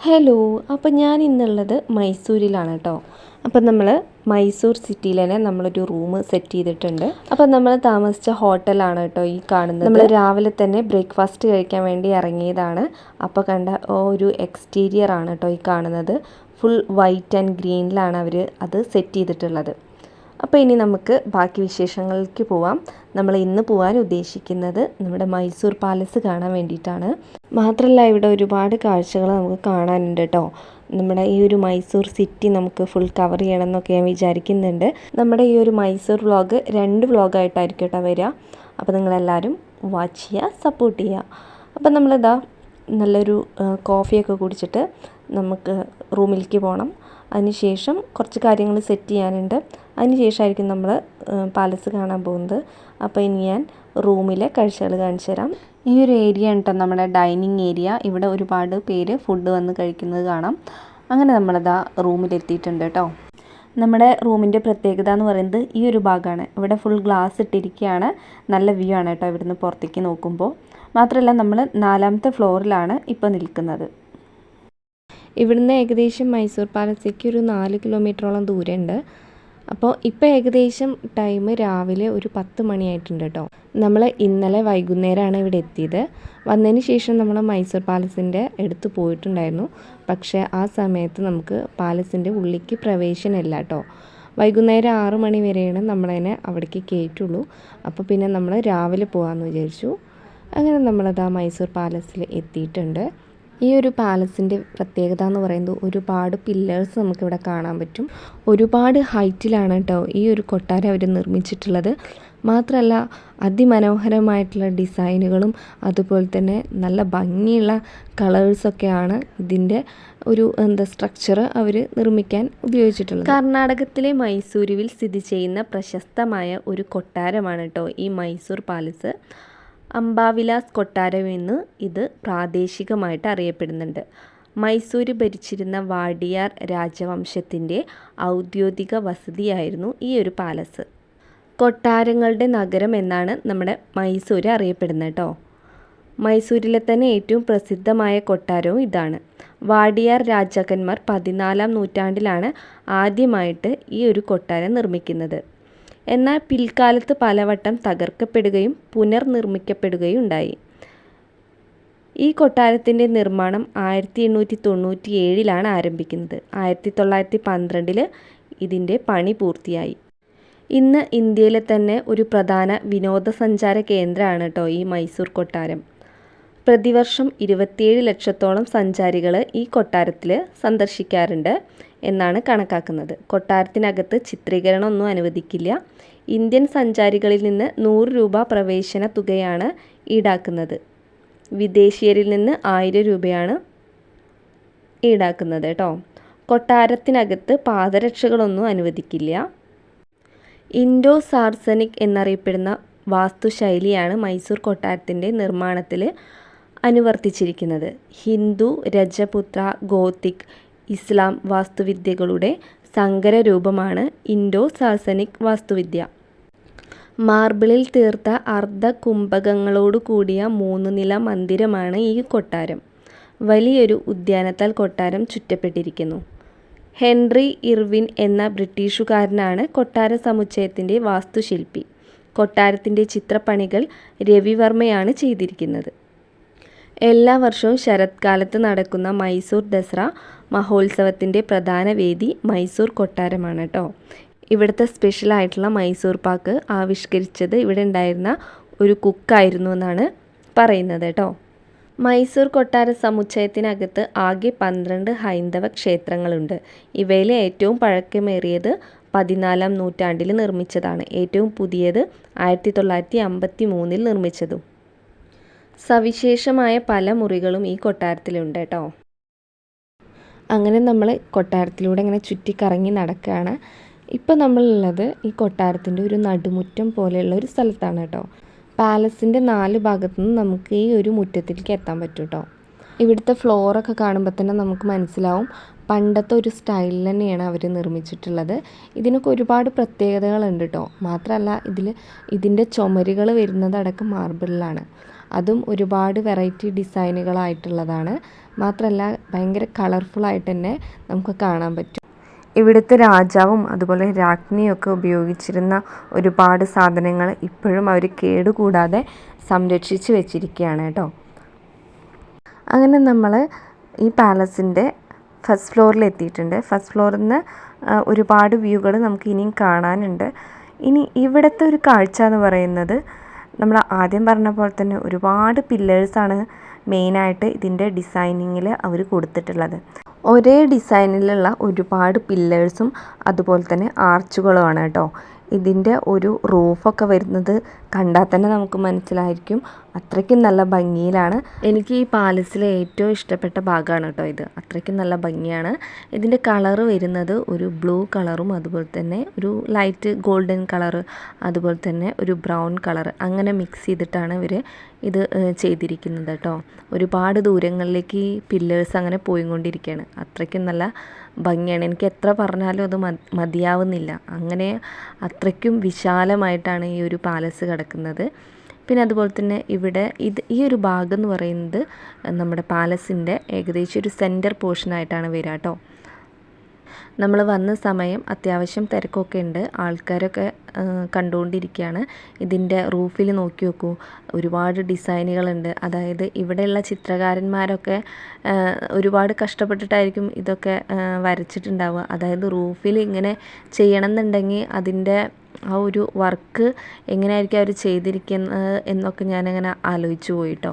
Hello, അപ്പോൾ ഞാൻ ഇന്നുള്ളത് മൈസൂരിലാണ് കേട്ടോ. അപ്പം നമ്മൾ മൈസൂർ സിറ്റിയിൽ തന്നെ നമ്മളൊരു റൂം സെറ്റ് ചെയ്തിട്ടുണ്ട്. അപ്പം നമ്മൾ താമസിച്ച ഹോട്ടലാണ് കേട്ടോ ഈ കാണുന്നത്. നമ്മൾ രാവിലെ തന്നെ ബ്രേക്ക്ഫാസ്റ്റ് കഴിക്കാൻ വേണ്ടി ഇറങ്ങിയതാണ്. അപ്പോൾ കണ്ട ഒരു എക്സ്റ്റീരിയർ ആണ് കേട്ടോ ഈ കാണുന്നത്. ഫുൾ വൈറ്റ് ആൻഡ് ഗ്രീനിലാണ് അവർ അത് സെറ്റ് ചെയ്തിട്ടുള്ളത്. അപ്പോൾ ഇനി നമുക്ക് ബാക്കി വിശേഷങ്ങളിലേക്ക് പോവാം. നമ്മൾ ഇന്ന് പോകാൻ ഉദ്ദേശിക്കുന്നത് നമ്മുടെ മൈസൂർ പാലസ് കാണാൻ വേണ്ടിയിട്ടാണ്. മാത്രമല്ല ഇവിടെ ഒരുപാട് കാഴ്ചകൾ നമുക്ക് കാണാനുണ്ട് കേട്ടോ. നമ്മുടെ ഈ ഒരു മൈസൂർ സിറ്റി നമുക്ക് ഫുൾ കവർ ചെയ്യണം എന്നൊക്കെ ഞാൻ വിചാരിക്കുന്നുണ്ട്. നമ്മുടെ ഈ ഒരു മൈസൂർ വ്ളോഗ് 2 വ്ളോഗായിട്ടായിരിക്കും കേട്ടോ വരിക. അപ്പോൾ നിങ്ങളെല്ലാവരും വാച്ച് ചെയ്യുക, സപ്പോർട്ട് ചെയ്യുക. അപ്പോൾ നമ്മളിതാ നല്ലൊരു കോഫിയൊക്കെ കുടിച്ചിട്ട് നമുക്ക് റൂമിലേക്ക് പോകണം. അതിനുശേഷം കുറച്ച് കാര്യങ്ങൾ സെറ്റ് ചെയ്യാനുണ്ട്. അതിനുശേഷമായിരിക്കും നമ്മൾ പാലസ് കാണാൻ പോകുന്നത്. അപ്പോൾ ഇനി ഞാൻ റൂമിലെ കാഴ്ചകൾ കാണിച്ചു തരാം. ഈ ഒരു ഏരിയ കേട്ടോ നമ്മുടെ ഡൈനിങ് ഏരിയ. ഇവിടെ ഒരുപാട് പേര് ഫുഡ് വന്ന് കഴിക്കുന്നത് കാണാം. അങ്ങനെ നമ്മളിതാ റൂമിലെത്തിയിട്ടുണ്ട് കേട്ടോ. നമ്മുടെ റൂമിൻ്റെ പ്രത്യേകത എന്ന് പറയുന്നത് ഈ ഒരു ഭാഗമാണ്. ഇവിടെ ഫുൾ ഗ്ലാസ് ഇട്ടിരിക്കുകയാണ്. നല്ല വ്യൂ ആണ് കേട്ടോ ഇവിടുന്ന് പുറത്തേക്ക് നോക്കുമ്പോൾ. മാത്രമല്ല നമ്മൾ 4ാമത്തെ ഫ്ലോറിലാണ് ഇപ്പോൾ നിൽക്കുന്നത്. ഇവിടുന്ന് ഏകദേശം മൈസൂർ പാലസിലേക്ക് ഒരു 4 കിലോമീറ്ററോളം ദൂരമുണ്ട്. അപ്പോൾ ഇപ്പോൾ ഏകദേശം ടൈം രാവിലെ ഒരു 10 മണിയായിട്ടുണ്ട് കേട്ടോ. നമ്മൾ ഇന്നലെ വൈകുന്നേരമാണ് ഇവിടെ എത്തിയത്. വന്നതിന് ശേഷം നമ്മൾ മൈസൂർ പാലസിൻ്റെ അടുത്ത് പോയിട്ടുണ്ടായിരുന്നു. പക്ഷേ ആ സമയത്ത് നമുക്ക് പാലസിൻ്റെ ഉള്ളിലേക്ക് പ്രവേശനമില്ല കേട്ടോ. വൈകുന്നേരം 6 മണി വരെയാണ് നമ്മളതിനെ അവിടേക്ക് കയറ്റുള്ളൂ. അപ്പോൾ പിന്നെ നമ്മൾ രാവിലെ പോകാമെന്ന് വിചാരിച്ചു. അങ്ങനെ നമ്മളത് ആ മൈസൂർ പാലസിൽ എത്തിയിട്ടുണ്ട്. ഈ ഒരു പാലസിൻ്റെ പ്രത്യേകത എന്ന് പറയുന്നത് ഒരുപാട് പില്ലേഴ്സ് നമുക്കിവിടെ കാണാൻ പറ്റും. ഒരുപാട് ഹൈറ്റിലാണ് കേട്ടോ ഈ ഒരു കൊട്ടാരം അവർ നിർമ്മിച്ചിട്ടുള്ളത്. മാത്രമല്ല അതിമനോഹരമായിട്ടുള്ള ഡിസൈനുകളും അതുപോലെ തന്നെ നല്ല ഭംഗിയുള്ള കളേഴ്സൊക്കെയാണ് ഇതിൻ്റെ ഒരു സ്ട്രക്ചർ അവർ നിർമ്മിക്കാൻ ഉപയോഗിച്ചിട്ടുള്ളത്. കർണാടകത്തിലെ മൈസൂരുവിൽ സ്ഥിതി ചെയ്യുന്ന പ്രശസ്തമായ ഒരു കൊട്ടാരമാണ് കേട്ടോ ഈ മൈസൂർ പാലസ്. അംബാവിലാസ് കൊട്ടാരം എന്ന് ഇത് പ്രാദേശികമായിട്ട് അറിയപ്പെടുന്നുണ്ട്. മൈസൂര് ഭരിച്ചിരുന്ന വാഡിയാർ രാജവംശത്തിൻ്റെ ഔദ്യോഗിക വസതിയായിരുന്നു ഈ ഒരു പാലസ്. കൊട്ടാരങ്ങളുടെ നഗരം എന്നാണ് നമ്മുടെ മൈസൂര് അറിയപ്പെടുന്നത് കേട്ടോ. മൈസൂരിലെ തന്നെ ഏറ്റവും പ്രസിദ്ധമായ കൊട്ടാരവും ഇതാണ്. വാഡിയാർ രാജാക്കന്മാർ 14ാം നൂറ്റാണ്ടിലാണ് ആദ്യമായിട്ട് ഈ ഒരു കൊട്ടാരം നിർമ്മിക്കുന്നത്. എന്നാൽ പിൽക്കാലത്ത് പലവട്ടം തകർക്കപ്പെടുകയും പുനർനിർമ്മിക്കപ്പെടുകയും ഉണ്ടായി. ഈ കൊട്ടാരത്തിൻ്റെ നിർമ്മാണം 1897 ആരംഭിക്കുന്നത്. 1912 ഇതിൻ്റെ പണി പൂർത്തിയായി. ഇന്ന് ഇന്ത്യയിലെ തന്നെ ഒരു പ്രധാന വിനോദസഞ്ചാര കേന്ദ്രമാണ് കേട്ടോ ഈ മൈസൂർ കൊട്ടാരം. പ്രതിവർഷം 27 ലക്ഷത്തോളം സഞ്ചാരികൾ ഈ കൊട്ടാരത്തിൽ സന്ദർശിക്കാറുണ്ട് എന്നാണ് കണക്കാക്കുന്നത്. കൊട്ടാരത്തിനകത്ത് ചിത്രീകരണമൊന്നും അനുവദിക്കില്ല. ഇന്ത്യൻ സഞ്ചാരികളിൽ നിന്ന് 100 രൂപ പ്രവേശന തുകയാണ് ഈടാക്കുന്നത്. വിദേശീയരിൽ നിന്ന് 1000 രൂപയാണ് ഈടാക്കുന്നത് കേട്ടോ. കൊട്ടാരത്തിനകത്ത് പാദരക്ഷകളൊന്നും അനുവദിക്കില്ല. ഇൻഡോ സാർസനിക് എന്നറിയപ്പെടുന്ന വാസ്തുശൈലിയാണ് മൈസൂർ കൊട്ടാരത്തിൻ്റെ നിർമ്മാണത്തിൽ അനുവർത്തിച്ചിരിക്കുന്നത്. ഹിന്ദു, രജപുത്ര, ഗോത്തിക്, ഇസ്ലാം വാസ്തുവിദ്യകളുടെ സങ്കര രൂപമാണ് ഇൻഡോ സാർസനിക് വാസ്തുവിദ്യ. മാർബിളിൽ തീർത്ത അർദ്ധകുംഭകങ്ങളോടു കൂടിയ 3 നില മന്ദിരമാണ് ഈ കൊട്ടാരം. വലിയൊരു ഉദ്യാനത്താൽ കൊട്ടാരം ചുറ്റപ്പെട്ടിരിക്കുന്നു. ഹെൻറി ഇർവിൻ എന്ന ബ്രിട്ടീഷുകാരനാണ് കൊട്ടാര സമുച്ചയത്തിൻ്റെ വാസ്തുശില്പി. കൊട്ടാരത്തിൻ്റെ ചിത്രപ്പണികൾ രവിവർമ്മയാണ് ചെയ്തിരിക്കുന്നത്. എല്ലാ വർഷവും ശരത്കാലത്ത് നടക്കുന്ന മൈസൂർ ദസറ മഹോത്സവത്തിൻ്റെ പ്രധാന വേദി മൈസൂർ കൊട്ടാരമാണ് കേട്ടോ. ഇവിടുത്തെ സ്പെഷ്യലായിട്ടുള്ള മൈസൂർ പാക്ക് ആവിഷ്കരിച്ചത് ഇവിടെ ഉണ്ടായിരുന്ന ഒരു കുക്കായിരുന്നു എന്നാണ് പറയുന്നത് കേട്ടോ. മൈസൂർ കൊട്ടാര സമുച്ചയത്തിനകത്ത് ആകെ 12 ഹൈന്ദവ ക്ഷേത്രങ്ങളുണ്ട്. ഇവയിലെ ഏറ്റവും പഴക്കമേറിയത് 14ാം നൂറ്റാണ്ടിൽ നിർമ്മിച്ചതാണ്. ഏറ്റവും പുതിയത് 1953 നിർമ്മിച്ചതും. സവിശേഷമായ പല മുറികളും ഈ കൊട്ടാരത്തിലുണ്ട് കേട്ടോ. അങ്ങനെ നമ്മൾ കൊട്ടാരത്തിലൂടെ ഇങ്ങനെ ചുറ്റിക്കറങ്ങി നടക്കുകയാണ്. ഇപ്പോൾ നമ്മളുള്ളത് ഈ കൊട്ടാരത്തിൻ്റെ ഒരു നടുമുറ്റം പോലെയുള്ള ഒരു സ്ഥലത്താണ് കേട്ടോ. പാലസിൻ്റെ 4 ഭാഗത്തു നിന്നും നമുക്ക് ഈ ഒരു മുറ്റത്തിലേക്ക് എത്താൻ പറ്റും കേട്ടോ. ഇവിടുത്തെ ഫ്ലോറൊക്കെ കാണുമ്പോൾ തന്നെ നമുക്ക് മനസ്സിലാവും പണ്ടത്തെ ഒരു സ്റ്റൈലിൽ തന്നെയാണ് അവർ നിർമ്മിച്ചിട്ടുള്ളത്. ഇതിനൊക്കെ ഒരുപാട് പ്രത്യേകതകളുണ്ട് കേട്ടോ. മാത്രമല്ല ഇതിൻ്റെ ചുമരുകൾ വരുന്നത് അടക്കം മാർബിളിലാണ്. അതും ഒരുപാട് വെറൈറ്റി ഡിസൈനുകളായിട്ടുള്ളതാണ്. മാത്രമല്ല ഭയങ്കര കളർഫുള്ളായിട്ട് തന്നെ നമുക്ക് കാണാൻ പറ്റും. ഇവിടുത്തെ രാജാവും അതുപോലെ രാജ്ഞിയൊക്കെ ഉപയോഗിച്ചിരുന്ന ഒരുപാട് സാധനങ്ങൾ ഇപ്പോഴും അവർ കേടുകൂടാതെ സംരക്ഷിച്ച് വെച്ചിരിക്കുകയാണ് കേട്ടോ. അങ്ങനെ നമ്മൾ ഈ പാലസിൻ്റെ ഫസ്റ്റ് ഫ്ലോറിൽ എത്തിയിട്ടുണ്ട്. ഫസ്റ്റ് ഫ്ലോറിൽ നിന്ന് ഒരുപാട് വ്യൂകൾ നമുക്ക് ഇനിയും കാണാനുണ്ട്. ഇനി ഇവിടുത്തെ ഒരു കാഴ്ച എന്ന് പറയുന്നത് നമ്മൾ ആദ്യം പറഞ്ഞ പോലെ തന്നെ ഒരുപാട് പില്ലേഴ്സാണ് മെയിനായിട്ട് ഇതിൻ്റെ ഡിസൈനിങ്ങിൽ അവർ കൊടുത്തിട്ടുള്ളത്. ഒരേ ഡിസൈനിലുള്ള ഒരുപാട് പില്ലേഴ്സും അതുപോലെ തന്നെ ആർച്ചുകളുമാണ് കേട്ടോ. ഇതിൻ്റെ ഒരു റൂഫൊക്കെ വരുന്നത് കണ്ടാൽ തന്നെ നമുക്ക് മനസ്സിലായിരിക്കും അത്രയ്ക്കും നല്ല ഭംഗിയിലാണ്. എനിക്ക് ഈ പാലസിലെ ഏറ്റവും ഇഷ്ടപ്പെട്ട ഭാഗമാണ് കേട്ടോ ഇത്. അത്രയ്ക്കും നല്ല ഭംഗിയാണ്. ഇതിൻ്റെ കളറ് വരുന്നത് ഒരു ബ്ലൂ കളറും അതുപോലെ തന്നെ ഒരു ലൈറ്റ് ഗോൾഡൻ കളറ് അതുപോലെ തന്നെ ഒരു ബ്രൗൺ കളറ് അങ്ങനെ മിക്സ് ചെയ്തിട്ടാണ് ഇവർ ഇത് ചെയ്തിരിക്കുന്നത് കേട്ടോ. ഒരുപാട് ദൂരങ്ങളിലേക്ക് ഈ പില്ലേഴ്സ് അങ്ങനെ പോയിക്കൊണ്ടിരിക്കുകയാണ്. അത്രയ്ക്കും നല്ല ഭംഗിയാണ്. എനിക്ക് എത്ര പറഞ്ഞാലും അത് മതിയാവുന്നില്ല. അങ്ങനെ അത്രയ്ക്കും വിശാലമായിട്ടാണ് ഈ ഒരു പാലസ് കിടക്കുന്നത്. പിന്നെ അതുപോലെ തന്നെ ഇവിടെ ഈ ഒരു ഭാഗം എന്ന് പറയുന്നത് നമ്മുടെ പാലസിൻ്റെ ഏകദേശം ഒരു സെൻറ്റർ പോർഷനായിട്ടാണ് വരിക കേട്ടോ. നമ്മൾ വന്ന സമയം അത്യാവശ്യം തിരക്കൊക്കെ ഉണ്ട്. ആൾക്കാരൊക്കെ കണ്ടുകൊണ്ടിരിക്കുകയാണ്. ഇതിൻ്റെ റൂഫിൽ നോക്കി നോക്കൂ, ഒരുപാട് ഡിസൈനുകളുണ്ട്. അതായത് ഇവിടെയുള്ള ചിത്രകാരന്മാരൊക്കെ ഒരുപാട് കഷ്ടപ്പെട്ടിട്ടായിരിക്കും ഇതൊക്കെ വരച്ചിട്ടുണ്ടാവുക. അതായത് റൂഫിൽ ഇങ്ങനെ ചെയ്യണം എന്നുണ്ടെങ്കിൽ അതിൻ്റെ ആ ഒരു വർക്ക് എങ്ങനെയായിരിക്കും അവർ ചെയ്തിരിക്കുന്നത് എന്നൊക്കെ ഞാനങ്ങനെ ആലോചിച്ച് പോയിട്ടോ.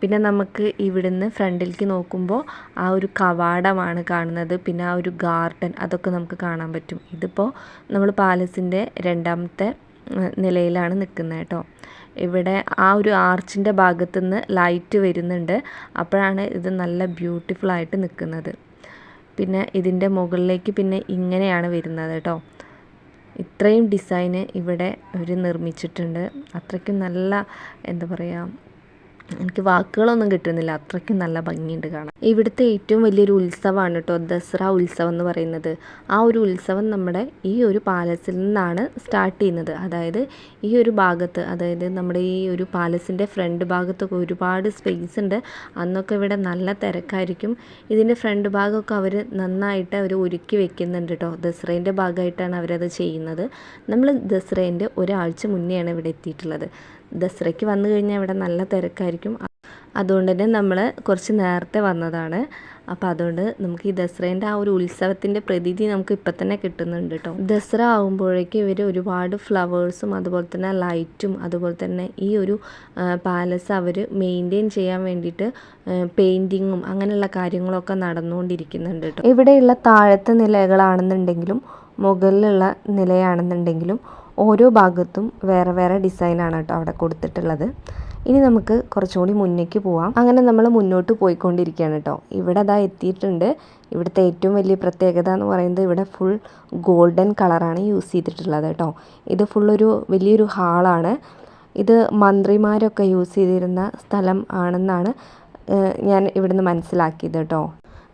പിന്നെ നമുക്ക് ഇവിടുന്ന് ഫ്രണ്ടിലേക്ക് നോക്കുമ്പോൾ ആ ഒരു കവാടമാണ് കാണുന്നത്. പിന്നെ ആ ഒരു ഗാർഡൻ അതൊക്കെ നമുക്ക് കാണാൻ പറ്റും. ഇതിപ്പോൾ നമ്മൾ പാലസിൻ്റെ രണ്ടാമത്തെ നിലയിലാണ് നിൽക്കുന്നത് കേട്ടോ. ഇവിടെ ആ ഒരു ആർച്ചിൻ്റെ ഭാഗത്തുനിന്ന് ലൈറ്റ് വരുന്നുണ്ട്. അപ്പോഴാണ് ഇത് നല്ല ബ്യൂട്ടിഫുള്ളായിട്ട് നിൽക്കുന്നത്. പിന്നെ ഇതിൻ്റെ മുകളിലേക്ക് പിന്നെ ഇങ്ങനെയാണ് വരുന്നത് കേട്ടോ. ഇത്രയും ഡിസൈന് ഇവിടെ അവർ നിർമ്മിച്ചിട്ടുണ്ട്. അത്രയ്ക്കും നല്ല എന്താ പറയുക, എനിക്ക് വാക്കുകളൊന്നും കിട്ടുന്നില്ല, അത്രയ്ക്കും നല്ല ഭംഗിയുണ്ട് കാണാൻ. ഇവിടുത്തെ ഏറ്റവും വലിയൊരു ഉത്സവമാണ് കേട്ടോ ദസറ ഉത്സവം എന്ന് പറയുന്നത്. ആ ഒരു ഉത്സവം നമ്മുടെ ഈ ഒരു പാലസിൽ നിന്നാണ് സ്റ്റാർട്ട് ചെയ്യുന്നത്. അതായത് ഈ ഒരു ഭാഗത്ത്, അതായത് നമ്മുടെ ഈ ഒരു പാലസിൻ്റെ ഫ്രണ്ട് ഭാഗത്തൊക്കെ ഒരുപാട് സ്പേസ് ഉണ്ട്. അന്നൊക്കെ ഇവിടെ നല്ല തിരക്കായിരിക്കും. ഇതിൻ്റെ ഫ്രണ്ട് ഭാഗമൊക്കെ അവർ നന്നായിട്ട് ഒരുക്കി വെക്കുന്നുണ്ട് കേട്ടോ. ദസറേൻ്റെ ഭാഗമായിട്ടാണ് അവരത് ചെയ്യുന്നത്. നമ്മൾ ദസറേൻ്റെ ഒരാഴ്ച മുന്നെയാണ് ഇവിടെ എത്തിയിട്ടുള്ളത്. ദസറയ്ക്ക് വന്നു കഴിഞ്ഞാൽ ഇവിടെ നല്ല തിരക്കായിരിക്കും. അതുകൊണ്ട് തന്നെ നമ്മൾ കുറച്ച് നേരത്തെ വന്നതാണ്. അപ്പോൾ അതുകൊണ്ട് നമുക്ക് ഈ ദസറേൻ്റെ ആ ഒരു ഉത്സവത്തിൻ്റെ പ്രതീതി നമുക്ക് ഇപ്പം തന്നെ കിട്ടുന്നുണ്ട് കേട്ടോ. ദസറ ആകുമ്പോഴേക്കും ഇവർ ഒരുപാട് ഫ്ലവേഴ്സും അതുപോലെ തന്നെ ലൈറ്റും അതുപോലെ തന്നെ ഈ ഒരു പാലസ് അവർ മെയിൻറ്റെയിൻ ചെയ്യാൻ വേണ്ടിയിട്ട് പെയിൻറ്റിങ്ങും അങ്ങനെയുള്ള കാര്യങ്ങളൊക്കെ നടന്നുകൊണ്ടിരിക്കുന്നുണ്ട് കേട്ടോ. ഇവിടെയുള്ള താഴത്തെ നിലകളാണെന്നുണ്ടെങ്കിലും മുകളിലുള്ള നിലയാണെന്നുണ്ടെങ്കിലും ഓരോ ഭാഗത്തും വേറെ വേറെ ഡിസൈനാണ് കേട്ടോ അവിടെ കൊടുത്തിട്ടുള്ളത്. ഇനി നമുക്ക് കുറച്ചുകൂടി മുന്നേക്ക് പോവാം. അങ്ങനെ നമ്മൾ മുന്നോട്ട് പോയിക്കൊണ്ടിരിക്കുകയാണ് കേട്ടോ. ഇവിടെ അതാ എത്തിയിട്ടുണ്ട്. ഇവിടുത്തെ ഏറ്റവും വലിയ പ്രത്യേകത എന്ന് പറയുന്നത് ഇവിടെ ഫുൾ ഗോൾഡൻ കളറാണ് യൂസ് ചെയ്തിട്ടുള്ളത് കേട്ടോ. ഇത് ഫുള്ളൊരു വലിയൊരു ഹാളാണ്. ഇത് മന്ത്രിമാരൊക്കെ യൂസ് ചെയ്തിരുന്ന സ്ഥലം ആണെന്നാണ് ഞാൻ ഇവിടുന്ന് മനസ്സിലാക്കിയത് കേട്ടോ.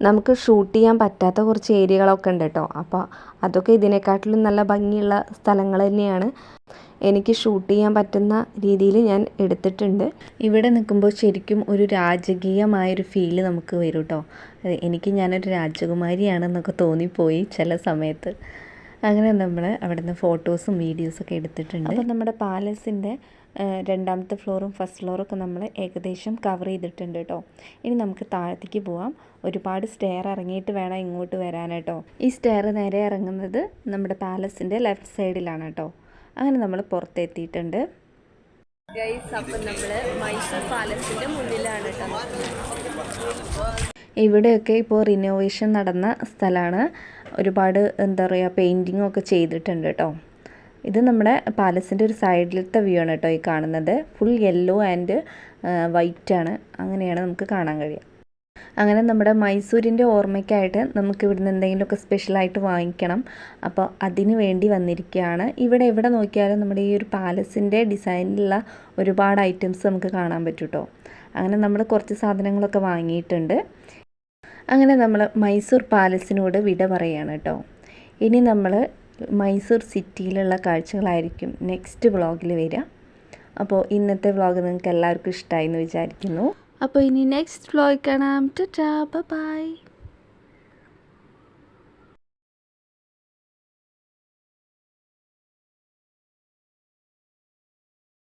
നമുക്ക് ഷൂട്ട് ചെയ്യാൻ പറ്റാത്ത കുറച്ച് ഏരിയകളൊക്കെ ഉണ്ട് കേട്ടോ. അപ്പോൾ അതൊക്കെ ഇതിനെക്കാട്ടിലും നല്ല ഭംഗിയുള്ള സ്ഥലങ്ങൾ തന്നെയാണ്. എനിക്ക് ഷൂട്ട് ചെയ്യാൻ പറ്റുന്ന രീതിയിൽ ഞാൻ എടുത്തിട്ടുണ്ട്. ഇവിടെ നിൽക്കുമ്പോൾ ശരിക്കും ഒരു രാജകീയമായൊരു ഫീല് നമുക്ക് വരും കേട്ടോ. എനിക്ക് ഞാനൊരു രാജകുമാരിയാണെന്നൊക്കെ തോന്നിപ്പോയി ചില സമയത്ത്. അങ്ങനെ നമ്മൾ അവിടെ നിന്ന് ഫോട്ടോസും വീഡിയോസൊക്കെ എടുത്തിട്ടുണ്ട്. അപ്പോൾ നമ്മുടെ പാലസിൻ്റെ രണ്ടാമത്തെ ഫ്ലോറും ഫസ്റ്റ് ഫ്ലോറൊക്കെ നമ്മൾ ഏകദേശം കവർ ചെയ്തിട്ടുണ്ട് കേട്ടോ. ഇനി നമുക്ക് താഴത്തേക്ക് പോവാം. ഒരുപാട് സ്റ്റെയർ ഇറങ്ങിയിട്ട് വേണം ഇങ്ങോട്ട് വരാനായിട്ടോ. ഈ സ്റ്റെയർ നേരെ ഇറങ്ങുന്നത് നമ്മുടെ പാലസിൻ്റെ ലെഫ്റ്റ് സൈഡിലാണ് കേട്ടോ. അങ്ങനെ നമ്മൾ പുറത്തെത്തിയിട്ടുണ്ട്. ഗൈസ്, അപ്പം നമ്മൾ മൈസൂർ പാലസിൻ്റെ മുന്നിലാണ് കേട്ടോ. ഇവിടെയൊക്കെ ഇപ്പോൾ റിനോവേഷൻ നടന്ന സ്ഥലമാണ്. ഒരുപാട് എന്താ പറയുക പെയിൻറ്റിങ്ങൊക്കെ ചെയ്തിട്ടുണ്ട് കേട്ടോ. ഇത് നമ്മുടെ പാലസിൻ്റെ ഒരു സൈഡിലത്തെ വ്യൂ ആണ് കേട്ടോ ഈ കാണുന്നത്. ഫുൾ യെല്ലോ ആൻഡ് വൈറ്റ് ആണ്. അങ്ങനെയാണ് നമുക്ക് കാണാൻ കഴിയുക. അങ്ങനെ നമ്മുടെ മൈസൂരിൻ്റെ ഓർമ്മയ്ക്കായിട്ട് നമുക്ക് ഇവിടുന്ന് എന്തെങ്കിലുമൊക്കെ സ്പെഷ്യലായിട്ട് വാങ്ങിക്കണം. അപ്പോൾ അതിന് വേണ്ടി വന്നിരിക്കുകയാണ്. ഇവിടെ എവിടെ നോക്കിയാലും നമ്മുടെ ഈ ഒരു പാലസിൻ്റെ ഡിസൈനിലുള്ള ഒരുപാട് ഐറ്റംസ് നമുക്ക് കാണാൻ പറ്റും കേട്ടോ. അങ്ങനെ നമ്മൾ കുറച്ച് സാധനങ്ങളൊക്കെ വാങ്ങിയിട്ടുണ്ട്. അങ്ങനെ നമ്മൾ മൈസൂർ പാലസിനോട് വിട പറയുകയാണ് കേട്ടോ. ഇനി നമ്മൾ മൈസൂർ സിറ്റിയിലുള്ള കാഴ്ചകളായിരിക്കും നെക്സ്റ്റ് വ്ളോഗിൽ വരിക. അപ്പോൾ ഇന്നത്തെ വ്ളോഗ് നിങ്ങൾക്ക് എല്ലാവർക്കും ഇഷ്ടമായി എന്ന് വിചാരിക്കുന്നു. അപ്പോൾ ഇനി നെക്സ്റ്റ് വ്ലോഗ് കാണാം. Tata bye.